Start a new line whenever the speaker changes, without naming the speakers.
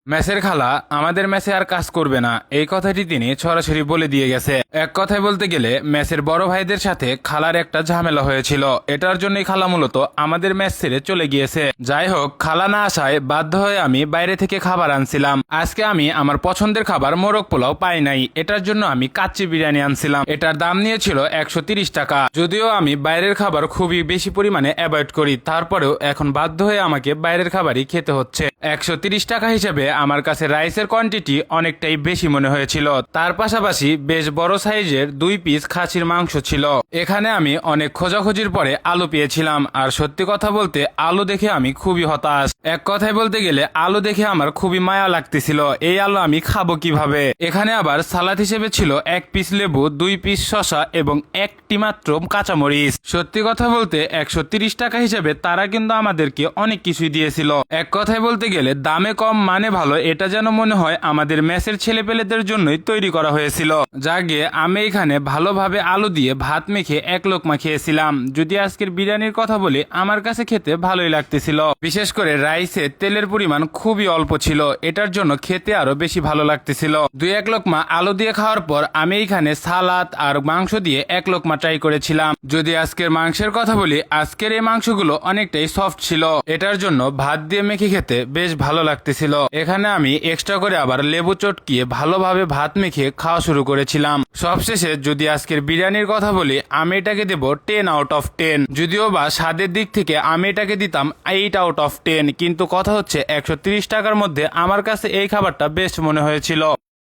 মেসের খালা আমাদের মেসে আর কাজ করবে না, এই কথাটি তিনি সরাসরি বলে দিয়ে গেছে। এক কথায় বলতে গেলে মেসের বড় ভাইদের সাথে খালার একটা ঝামেলা হয়েছিল, এটার জন্যই খালা মূলত আমাদের মেস ছেড়ে চলে গিয়েছে। যাই হোক, খালা না আসায় বাধ্য হয়ে আমি বাইরে থেকে খাবার আনছিলাম। আজকে আমি আমার পছন্দের খাবার মোরগ পোলাও পাই নাই, এটার জন্য আমি কাচ্চি বিরিয়ানি আনছিলাম। এটার দাম নিয়েছিল 130 টাকা। যদিও আমি বাইরের খাবার খুবই বেশি পরিমাণে অ্যাভয়েড করি, তারপরেও এখন বাধ্য হয়ে আমাকে বাইরের খাবারই খেতে হচ্ছে। 130 টাকা হিসেবে আমার কাছে রাইসের কোয়ান্টিটি অনেকটাই বেশি মনে হয়েছিল। তার পাশাপাশি বেশ বড় সাইজের 2 পিস খাসির মাংস ছিল। এখানে আমি অনেক খোঁজাখুঁজির পরে আলু পেয়েছিলাম, আর সত্যি কথা বলতে আলু দেখে আমি খুবই হতাশ। এক কথায় বলতে গেলে আলু দেখে আমার খুবই মায়া লাগতেছিল, এই আলু আমি খাবো কিভাবে। এখানে আবার সালাদ হিসেবে ছিল 1 পিস লেবু, 2 পিস শসা এবং একটি মাত্র কাঁচামরিচ। সত্যি কথা বলতে 130 টাকা হিসেবে তারা কিন্তু আমাদেরকে অনেক কিছুই দিয়েছিল। এক কথায় বলতে গেলে দামে কম মানে ভালো, এটা যেন মনে হয় আমাদের মেসের ছেলেপেলেদের জন্যই তৈরি করা হয়েছিল। যাকে আমি এখানে ভালোভাবে আলু দিয়ে ভাত মেখে এক লোকমা খেয়েছিলাম। যদি আজকের বিরিয়ানির কথা বলি, আমার কাছে খেতে ভালোই লাগতেছিল। বিশেষ করে রাইসে তেলের পরিমাণ খুবই অল্প ছিল, এটার জন্য খেতে আরো বেশি ভালো লাগতেছিল। 2-1 লোকমা আলু দিয়ে খাওয়ার পর আমি এখানে সালাদ আর মাংস দিয়ে 1 লোকমা ট্রাই করেছিলাম। যদি আজকের মাংসের কথা বলি, আজকের এই মাংসগুলো অনেকটাই সফট ছিল, এটার জন্য ভাত দিয়ে মেখে খেতে বেশ ভালো লাগতেছিল। এখানে আমি এক্সট্রা করে আবার লেবু চটকিয়ে ভালোভাবে ভাত মেখে খাওয়া শুরু করেছিলাম। সবশেষে যদি আজকের বিরিয়ানির কথা বলি, আমি এটাকে দেব 10 আউট অফ 10। যদিও বা স্বাদের দিক থেকে আমি এটাকে দিতাম 8 আউট অফ 10, কিন্তু কথা হচ্ছে 130 টাকার মধ্যে আমার কাছে এই খাবারটা বেস্ট মনে হয়েছিল।